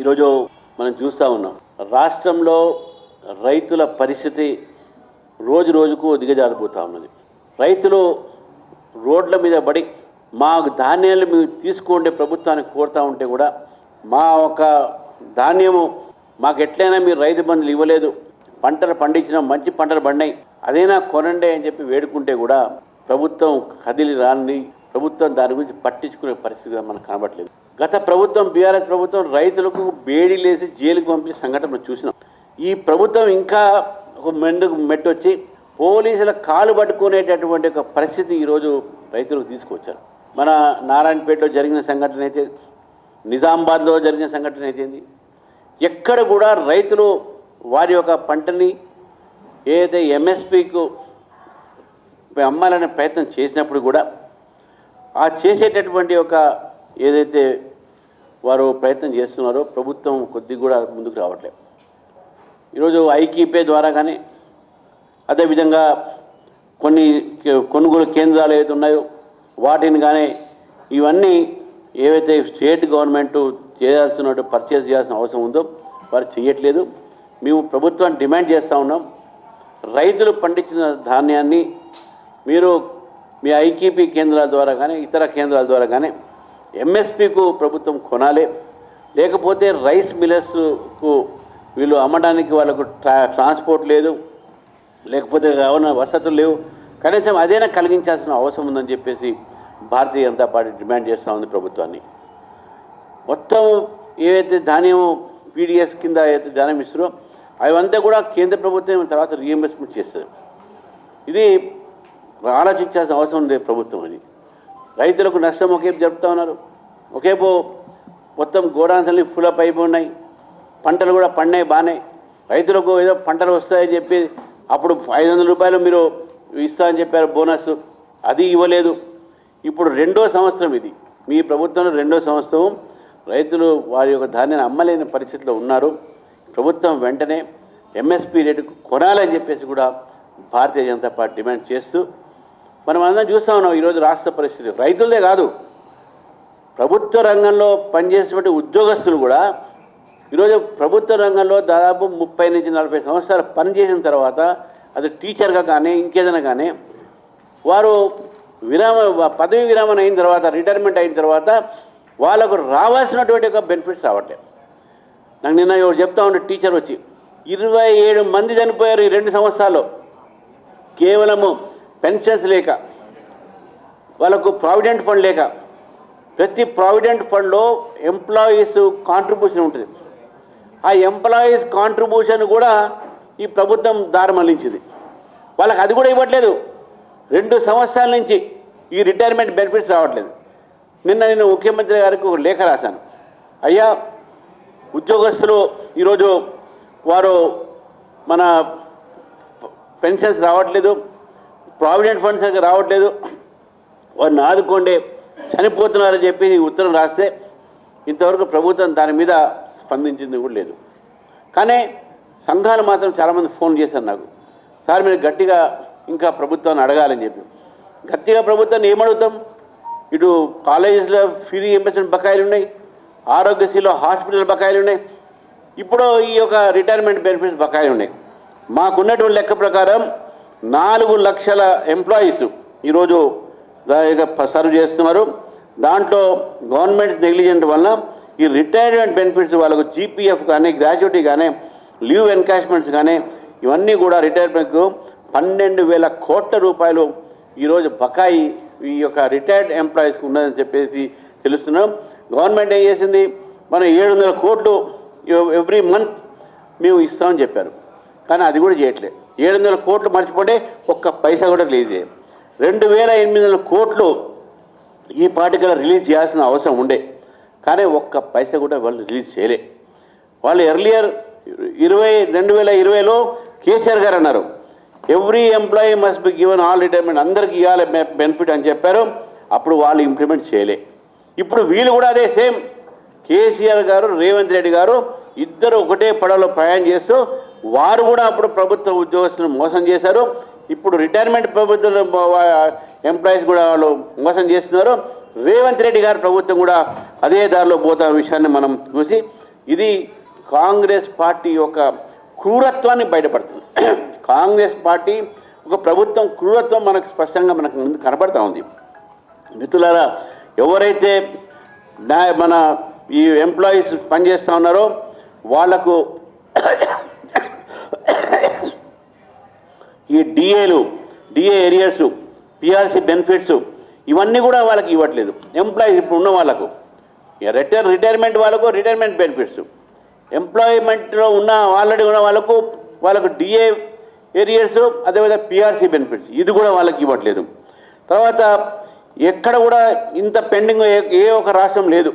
ఈరోజు మనం చూస్తూ ఉన్నాం, రాష్ట్రంలో రైతుల పరిస్థితి రోజు రోజుకు దిగజారిపోతూ ఉన్నది. రైతులు రోడ్ల మీద పడి మా ధాన్యాలు మేము తీసుకోండి ప్రభుత్వానికి కోరుతూ ఉంటే కూడా మా ఒక ధాన్యము మాకు ఎట్లయినా మీరు రైతు బంధులు ఇవ్వలేదు, పంటలు పండించిన మంచి పంటలు పండినాయి అదైనా కొనండి అని చెప్పి వేడుకుంటే కూడా ప్రభుత్వం కదిలి రాని, ప్రభుత్వం దాని గురించి పట్టించుకునే పరిస్థితిగా మనకు కనబడలేదు. గత ప్రభుత్వం బీఆర్ఎస్ ప్రభుత్వం రైతులకు బేడీలేసి జైలుకు పంపించే సంఘటన చూసినాం. ఈ ప్రభుత్వం ఇంకా ఒక మెట్టు వచ్చి పోలీసుల కాలు పట్టుకునేటటువంటి ఒక పరిస్థితి ఈరోజు రైతులకు తీసుకొచ్చారు. మన నారాయణపేటలో జరిగిన సంఘటన అయితే, నిజామాబాద్లో జరిగిన సంఘటన అయితే, ఎక్కడ కూడా రైతులు వారి యొక్క పంటని ఏదైతే ఎంఎస్పీకు అమ్మాలనే ప్రయత్నం చేసినప్పుడు కూడా ఆ చేసేటటువంటి ఒక ఏదైతే వారు ప్రయత్నం చేస్తున్నారో ప్రభుత్వం కొద్దిగా కూడా ముందుకు రావట్లేదు. ఈరోజు ఐకీపే ద్వారా కానీ, అదేవిధంగా కొన్ని కొనుగోలు కేంద్రాలు ఏవైతే ఉన్నాయో వాటిని కానీ ఇవన్నీ ఏవైతే స్టేట్ గవర్నమెంట్ చేయాల్సిన పర్చేస్ చేయాల్సిన అవసరం ఉందో వారు చేయట్లేదు. మేము ప్రభుత్వాన్ని డిమాండ్ చేస్తూ ఉన్నాం, రైతులు పండించిన ధాన్యాన్ని మీరు మీ ఐకీపీ కేంద్రాల ద్వారా కానీ ఇతర కేంద్రాల ద్వారా కానీ ఎంఎస్పీకు ప్రభుత్వం కొనాలి. లేకపోతే రైస్ మిల్లర్స్కు వీళ్ళు అమ్మడానికి వాళ్ళకు ట్రాన్స్పోర్ట్ లేదు, లేకపోతే ఏమైనా వసతులు లేవు, కనీసం అదైనా కలిగించాల్సిన అవసరం ఉందని చెప్పేసి భారతీయ జనతా పార్టీ డిమాండ్ చేస్తూ ఉంది ప్రభుత్వాన్ని. మొత్తం ఏవైతే ధాన్యం పీడిఎస్ కింద ఏదైతే ధాన్యం ఇస్తారో అవంతా కూడా కేంద్ర ప్రభుత్వం తర్వాత రీఎంబర్స్మెంట్ చేస్తారు. ఇది ఆలోచించాల్సిన అవసరం ఉంది ప్రభుత్వం. అని రైతులకు నష్టం ఒకేపు జరుపుతూ ఉన్నారు, ఒకేపు మొత్తం గోడాన్సల్ని ఫుల్ అయిపోయి ఉన్నాయి, పంటలు కూడా పండినాయి బాగానే, రైతులకు ఏదో పంటలు వస్తాయని చెప్పి అప్పుడు 500 రూపాయలు మీరు ఇస్తామని చెప్పారు బోనస్, అది ఇవ్వలేదు. ఇప్పుడు రెండో సంవత్సరం ఇది, మీ ప్రభుత్వంలో రెండో సంవత్సరం రైతులు వారి యొక్క ధాన్యాన్ని అమ్మలేని పరిస్థితిలో ఉన్నారు. ప్రభుత్వం వెంటనే ఎంఎస్పీ రేటుకు కొనాలని చెప్పేసి కూడా భారతీయ జనతా పార్టీ డిమాండ్ చేస్తూ మనం అందరం చూస్తూ ఉన్నాం. ఈరోజు రాష్ట్ర పరిస్థితి రైతులదే కాదు, ప్రభుత్వ రంగంలో పనిచేసేటువంటి ఉద్యోగస్తులు కూడా ఈరోజు ప్రభుత్వ రంగంలో దాదాపు 30 నుంచి 40 సంవత్సరాలు పనిచేసిన తర్వాత అది టీచర్గా కానీ ఇంకేదైనా కానీ వారు పదవి విరామం అయిన తర్వాత, రిటైర్మెంట్ అయిన తర్వాత వాళ్ళకు రావాల్సినటువంటి ఒక బెనిఫిట్స్ రావట్లేదు. నాకు నిన్న ఎవరు చెప్తా ఉండే టీచర్ వచ్చి 27 మంది చనిపోయారు ఈ 2 సంవత్సరాల్లో, కేవలము పెన్షన్స్ లేక, వాళ్ళకు ప్రావిడెంట్ ఫండ్ లేక. ప్రతి ప్రావిడెంట్ ఫండ్లో ఎంప్లాయీస్ కాంట్రిబ్యూషన్ ఉంటుంది, ఆ ఎంప్లాయీస్ కాంట్రిబ్యూషన్ కూడా ఈ ప్రభుత్వం దారి మళ్లించింది, వాళ్ళకి అది కూడా ఇవ్వట్లేదు. 2 సంవత్సరాల నుంచి ఈ రిటైర్మెంట్ బెనిఫిట్స్ రావట్లేదు. నిన్న నేను ముఖ్యమంత్రి గారికి ఒక లేఖ రాశాను, అయ్యా ఉద్యోగస్తులు ఈరోజు వారు మన పెన్షన్స్ రావట్లేదు, ప్రావిడెంట్ ఫండ్స్ రావట్లేదు, వారిని ఆదుకోండి, చనిపోతున్నారని చెప్పి ఉత్తరం రాస్తే ఇంతవరకు ప్రభుత్వం దాని మీద స్పందించింది కూడా లేదు. కానీ సంఘాలు మాత్రం చాలామంది ఫోన్ చేశారు నాకు, సార్ మీరు గట్టిగా ఇంకా ప్రభుత్వాన్ని అడగాలని చెప్పి. గట్టిగా ప్రభుత్వాన్ని ఏమడుగుతాం? ఇటు కాలేజెస్లో ఫీ రీయింబర్స్మెంట్ బకాయిలు ఉన్నాయి, ఆరోగ్యశ్రీలో హాస్పిటల్ బకాయిలు ఉన్నాయి, ఇప్పుడు ఈ యొక్క రిటైర్మెంట్ బెనిఫిట్స్ బకాయిలు ఉన్నాయి. మాకున్నటువంటి లెక్క ప్రకారం 4 లక్షల ఎంప్లాయీస్ ఈరోజు సర్వ్ చేస్తున్నారు. దాంట్లో గవర్నమెంట్ నెగ్లిజెంట్ వల్ల ఈ రిటైర్మెంట్ బెనిఫిట్స్ వాళ్ళకు జీపీఎఫ్ కానీ, గ్రాట్యుటీ కానీ, లీవ్ ఎన్కాష్మెంట్స్ కానీ ఇవన్నీ కూడా రిటైర్మెంట్కు 12,000 కోట్ల రూపాయలు ఈరోజు బకాయి ఈ యొక్క రిటైర్డ్ ఎంప్లాయీస్కి ఉన్నదని చెప్పేసి తెలుస్తున్నాం. గవర్నమెంట్ ఏం చేసింది, మనం 700 కోట్లు ఎవ్రీ మంత్ మేము ఇస్తామని చెప్పారు, కానీ అది కూడా చేయట్లేదు. 700 కోట్లు మర్చిపోతే ఒక్క పైసా కూడా రిలీజ్ చేయాలి. 2,800 కోట్లు ఈ పార్టీకి రిలీజ్ చేయాల్సిన అవసరం ఉండే, కానీ ఒక్క పైసా కూడా వాళ్ళు రిలీజ్ చేయలే. వాళ్ళు ఎర్లియర్ 2020లో కేసీఆర్ గారు అన్నారు, every employee must be given all retirement, అందరికీ ఇవ్వాలి బెనిఫిట్ అని చెప్పారు. అప్పుడు వాళ్ళు ఇంప్లిమెంట్ చేయలే. ఇప్పుడు వీళ్ళు కూడా అదే సేమ్, కేసీఆర్ గారు రేవంత్ రెడ్డి గారు ఇద్దరు ఒకటే పడవలో ప్రయాణం చేస్తూ వారు కూడా అప్పుడు ప్రభుత్వ ఉద్యోగస్తులను మోసం చేశారు. ఇప్పుడు రిటైర్మెంట్ ప్రభుత్వ ఎంప్లాయీస్ కూడా వాళ్ళు మోసం చేస్తున్నారు. రేవంత్ రెడ్డి గారి ప్రభుత్వం కూడా అదే దారిలో పోతున్న విషయాన్ని మనం చూసి ఇది కాంగ్రెస్ పార్టీ యొక్క క్రూరత్వాన్ని బయటపడుతుంది. కాంగ్రెస్ పార్టీ ఒక ప్రభుత్వం క్రూరత్వం మనకు స్పష్టంగా మనకు ముందు కనబడతా ఉంది. మిత్రులారా, ఎవరైతే మన ఈ ఎంప్లాయీస్ పనిచేస్తూ ఉన్నారో వాళ్లకు ఈ డిఏ ఏరియాస్, పిఆర్సీ బెనిఫిట్స్ ఇవన్నీ కూడా వాళ్ళకి ఇవ్వట్లేదు. ఎంప్లాయీస్ ఇప్పుడు ఉన్న వాళ్ళకు రిటైర్మెంట్ వాళ్ళకు రిటైర్మెంట్ బెనిఫిట్స్, ఎంప్లాయ్మెంట్లో ఉన్న ఆల్రెడీ ఉన్న వాళ్ళకు డిఏ ఏరియాస్, అదేవిధంగా పిఆర్సీ బెనిఫిట్స్ ఇది కూడా వాళ్ళకి ఇవ్వట్లేదు. తర్వాత ఎక్కడ కూడా ఇంత పెండింగ్ ఏ ఒక రాష్ట్రం లేదు.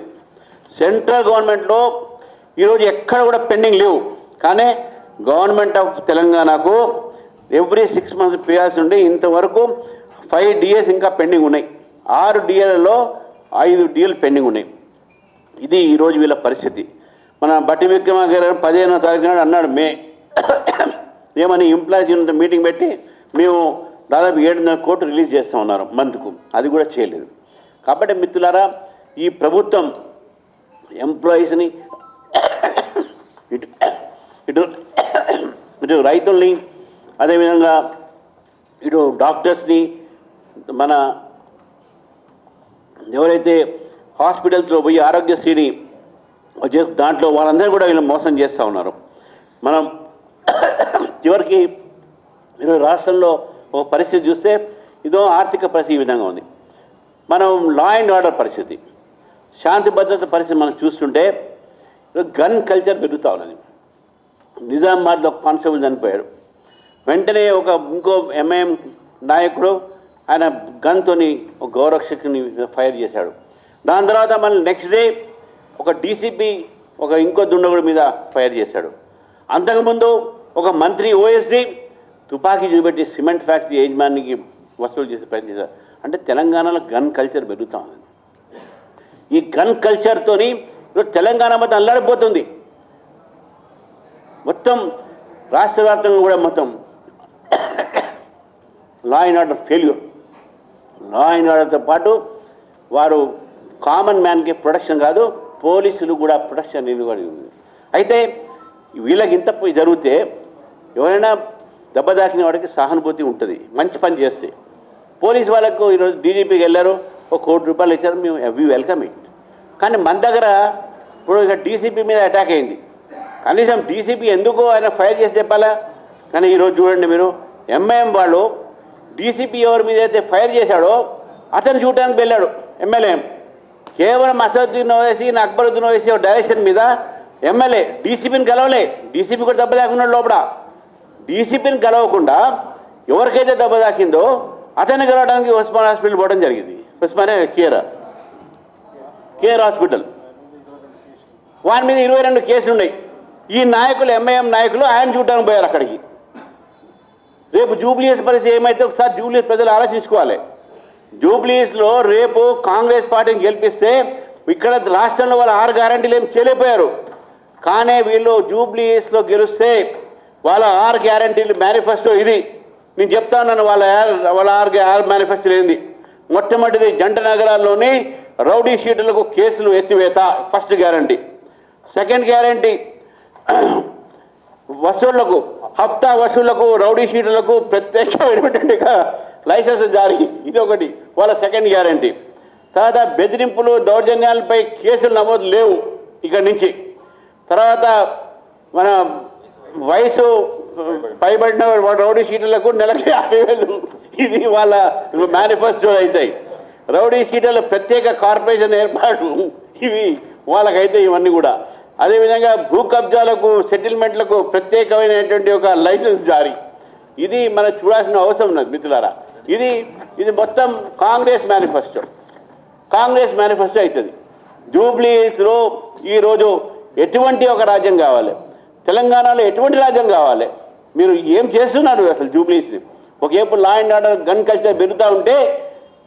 సెంట్రల్ గవర్నమెంట్లో ఈరోజు ఎక్కడ కూడా పెండింగ్ లేవు. కానీ గవర్నమెంట్ ఆఫ్ తెలంగాణకు ఎవ్రీ 6 months పిఆర్సీ ఉండి ఇంతవరకు 5 DAs ఇంకా పెండింగ్ ఉన్నాయి. 6 DAలలో 5 DAలు పెండింగ్ ఉన్నాయి. ఇది ఈరోజు వీళ్ళ పరిస్థితి. మన బట్టి విక్రమార్క గారు 15వ తారీఖు నాడు అన్నాడు మే ఏమని ఎంప్లాయీస్ యూనిట్ మీటింగ్ పెట్టి మేము దాదాపు 7.5 కోట్లు రిలీజ్ చేస్తూ ఉన్నారు మంత్కు. అది కూడా చేయలేదు. కాబట్టి మిత్రులారా, ఈ ప్రభుత్వం ఎంప్లాయీస్ని ఇటు రైతుల్ని, అదేవిధంగా ఇటు డాక్టర్స్ని, మన ఎవరైతే హాస్పిటల్స్లో పోయి ఆరోగ్యశ్రీని దాంట్లో వాళ్ళందరూ కూడా వీళ్ళు మోసం చేస్తూ ఉన్నారు. మనం చివరికి ఈరోజు రాష్ట్రంలో ఒక పరిస్థితి చూస్తే ఇదో ఆర్థిక పరిస్థితి ఈ విధంగా ఉంది. మనం లా అండ్ ఆర్డర్ పరిస్థితి, శాంతి భద్రత పరిస్థితి మనం చూస్తుంటే గన్ కల్చర్ పెరుగుతూ ఉన్నది. నిజామాబాద్లో కానిస్టేబుల్ చనిపోయాడు. వెంటనే ఇంకో ఎంఐఎం నాయకుడు ఆయన గన్తోని ఒక గౌరక్షకుని ఫైర్ చేశాడు. దాని తర్వాత మళ్ళీ నెక్స్ట్ డే ఒక డీసీపీ ఇంకో దుండగుడి మీద ఫైర్ చేశాడు. అంతకుముందు ఒక మంత్రి ఓఎస్డీ తుపాకీ చూపెట్టి సిమెంట్ ఫ్యాక్టరీ యజమానికి వసూలు చేసే ప్రయత్నం చేశారు. అంటే తెలంగాణలో గన్ కల్చర్ పెరుగుతూ ఉంది. ఈ గన్ కల్చర్తోని తెలంగాణ మొత్తం అల్లాడిపోతుంది. మొత్తం రాష్ట్ర వ్యాప్తంగా కూడా మొత్తం law and order failure. Law and ఆర్డర్తో పాటు వారు కామన్ మ్యాన్కి ప్రొటెక్షన్ కాదు, పోలీసులు కూడా ప్రొటెక్షన్ నిలబడి ఉంది. అయితే వీళ్ళకి ఇంత జరిగితే ఎవరైనా దెబ్బ తాకిన వాడికి సహానుభూతి ఉంటుంది, మంచి పని చేస్తే. పోలీసు వాళ్ళకు ఈరోజు డీజీపీకి వెళ్ళారు, ₹1 కోటి ఇచ్చారు, మేము వెల్కమ్ ఇట్. కానీ మన దగ్గర ఇప్పుడు ఇక డీసీపీ మీద అటాక్ అయింది. కనీసం డీసీపీ ఎందుకు ఆయన ఫైర్ చేసి చెప్పాలా? కానీ ఈరోజు చూడండి మీరు, ఎంఐఎం వాళ్ళు డీసీపీ ఎవరి మీద అయితే ఫైర్ చేశాడో అతను చూడటానికి వెళ్ళాడు. ఎమ్మెల్యే కేవలం అసదుద్దీన్ ఓవైసీ, అక్బరుద్దీన్ ఓవైసీ డైరెక్షన్ మీద ఎమ్మెల్యే డీసీపీని కలవలే. డీసీపీ కూడా దెబ్బ తాకున్నాడు లోపల. డీసీపీని కలవకుండా ఎవరికైతే దెబ్బ తాకిందో అతన్ని కలవడానికి ఉస్మాన్ హాస్పిటల్ పోవడం జరిగింది. ఉస్మానే కేర్ హాస్పిటల్. వాని మీద 22 కేసులు ఉన్నాయి. ఈ నాయకులు, ఎంఐఎం నాయకులు ఆయన చూడడానికి పోయారు అక్కడికి. రేపు జూబ్లీస్ పరిస్థితి ఏమైతే ఒకసారి జూబ్లీస్ ప్రజలు ఆలోచించుకోవాలి. జూబ్లీస్లో రేపు కాంగ్రెస్ పార్టీని గెలిపిస్తే ఇక్కడ రాష్ట్రంలో వాళ్ళ 6 గ్యారంటీలు ఏం చేయలేకపోయారు. కానీ వీళ్ళు జూబ్లీస్లో గెలిస్తే వాళ్ళ 6 గ్యారంటీలు మేనిఫెస్టో ఇది. నేను చెప్తా ఉన్నాను వాళ్ళ 6 మేనిఫెస్టోలు ఏంది. మొట్టమొదటిది జంట నగరాల్లోని రౌడీ షీటులకు కేసులు ఎత్తివేత, ఫస్ట్ గ్యారంటీ. సెకండ్ గ్యారంటీ వసూళ్లకు, హప్తా వసూళ్లకు, రౌడీ షీటులకు ప్రత్యేకమైనటువంటి లైసెన్స్ జారీ, ఇది ఒకటి వాళ్ళ సెకండ్ గ్యారంటీ. తర్వాత బెదిరింపులు, దౌర్జన్యాలపై కేసులు నమోదు లేవు ఇక్కడి నుంచి. తర్వాత మన వయసు పైబడిన రౌడీ షీటర్లకు నెలకి 50,000, ఇది వాళ్ళ మేనిఫెస్టో అవుతాయి. రౌడీ షీటర్ల ప్రత్యేక కార్పొరేషన్ ఏర్పాటు, ఇవి వాళ్ళకైతే ఇవన్నీ కూడా. అదేవిధంగా భూ కబ్జాలకు, సెటిల్మెంట్లకు ప్రత్యేకమైనటువంటి ఒక లైసెన్స్ జారీ, ఇది మనం చూడాల్సిన అవసరం ఉన్నది మిత్రులారా. ఇది మొత్తం కాంగ్రెస్ మేనిఫెస్టో అవుతుంది. జూబ్లీస్లో ఈరోజు ఎటువంటి ఒక రాజ్యం కావాలి, తెలంగాణలో ఎటువంటి రాజ్యం కావాలి? మీరు ఏం చేస్తున్నారు అసలు జూబ్లీస్ని? ఒకవైపు law and order, gun culture పెరుగుతూ ఉంటే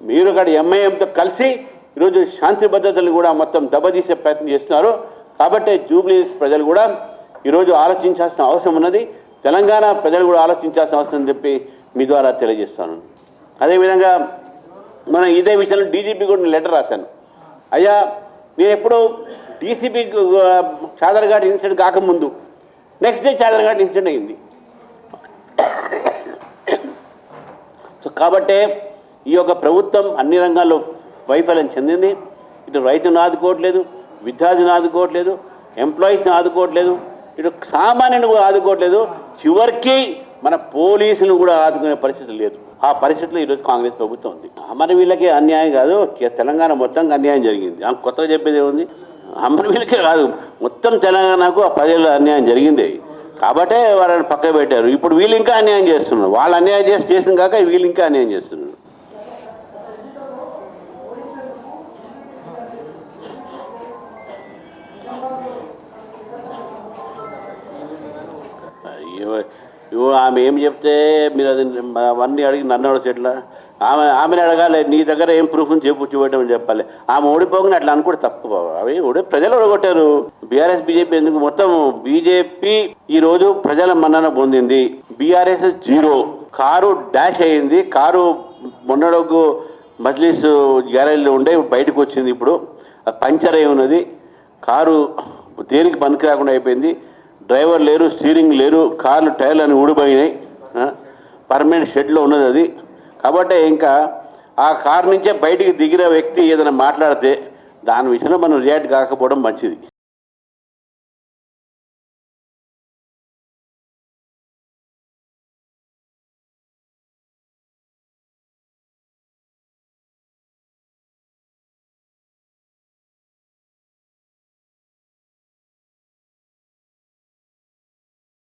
మీరు అక్కడ ఎంఐఎంతో కలిసి ఈరోజు శాంతి భద్రతలు కూడా మొత్తం దెబ్బతీసే ప్రయత్నం చేస్తున్నారు. కాబట్టి జూబ్లీస్ ప్రజలు కూడా ఈరోజు ఆలోచించాల్సిన అవసరం ఉన్నది. తెలంగాణ ప్రజలు కూడా ఆలోచించాల్సిన అవసరం అని చెప్పి మీ ద్వారా తెలియజేస్తాను. అదేవిధంగా మనం ఇదే విషయంలో డీజీపీ కూడా లెటర్ రాశాను. అయ్యా, నేను ఎప్పుడు డీసీపీ చాదర్ఘాట్ ఇన్సిడెంట్ కాకముందు నెక్స్ట్ డే చాదర్ఘాట్ ఇన్సిడెంట్ అయింది. సో కాబట్టే ఈ యొక్క ప్రభుత్వం అన్ని రంగాల్లో వైఫల్యం చెందింది. ఇటు రైతును ఆదుకోవట్లేదు, విద్యార్థిని ఆదుకోవట్లేదు, ఎంప్లాయీస్ని ఆదుకోవట్లేదు, ఇటు సామాన్యుని కూడా ఆదుకోవట్లేదు, చివరికి మన పోలీసులను కూడా ఆదుకునే పరిస్థితి లేదు. ఆ పరిస్థితిలో ఈరోజు కాంగ్రెస్ ప్రభుత్వం ఉంది. అమరవీళ్ళకే అన్యాయం కాదు, తెలంగాణ మొత్తం అన్యాయం జరిగింది. కొత్తగా చెప్పేది ఏముంది? అమరవీళ్ళకే కాదు, మొత్తం తెలంగాణకు ఆ ప్రజల్లో అన్యాయం జరిగింది. కాబట్టే వాళ్ళని పక్క పెట్టారు. ఇప్పుడు వీళ్ళు ఇంకా అన్యాయం చేస్తున్నారు. వాళ్ళు అన్యాయం చేసిన కాక వీళ్ళు ఇంకా అన్యాయం చేస్తున్నారు. ఆమె ఏం చెప్తే మీరు అది అవన్నీ అడిగి నన్ను అడగచ్చు ఎట్లా? ఆమెను అడగాలి, నీ దగ్గర ఏం ప్రూఫ్ అని చూపెట్టమని చెప్పాలి. ఆమె ఓడిపోగానే అట్లా అనుకుంటే తప్పు. అవి ప్రజలు ఓడగొట్టారు. బీఆర్ఎస్ బీజేపీ ఎందుకు? మొత్తం బీజేపీ ఈరోజు ప్రజల మన్నన పొందింది, బీఆర్ఎస్ 0. కారు డాష్ అయింది. కారు మొన్నడకు మజ్లీస్ గ్యారేజ్లో ఉండే బయటకు వచ్చింది. ఇప్పుడు పంచర్ అయి ఉన్నది. కారు దేనికి పనికి రాకుండా అయిపోయింది. డ్రైవర్ లేరు, స్టీరింగ్ లేరు, కార్లు టైర్లు అని ఊడిపోయినాయి. పర్మనెంట్ షెడ్లో ఉన్నది అది. కాబట్టి ఇంకా ఆ కారు నుంచే బయటికి దిగిన వ్యక్తి ఏదైనా మాట్లాడితే దాని విషయంలో మనం రియాక్ట్ కాకపోవడం మంచిది.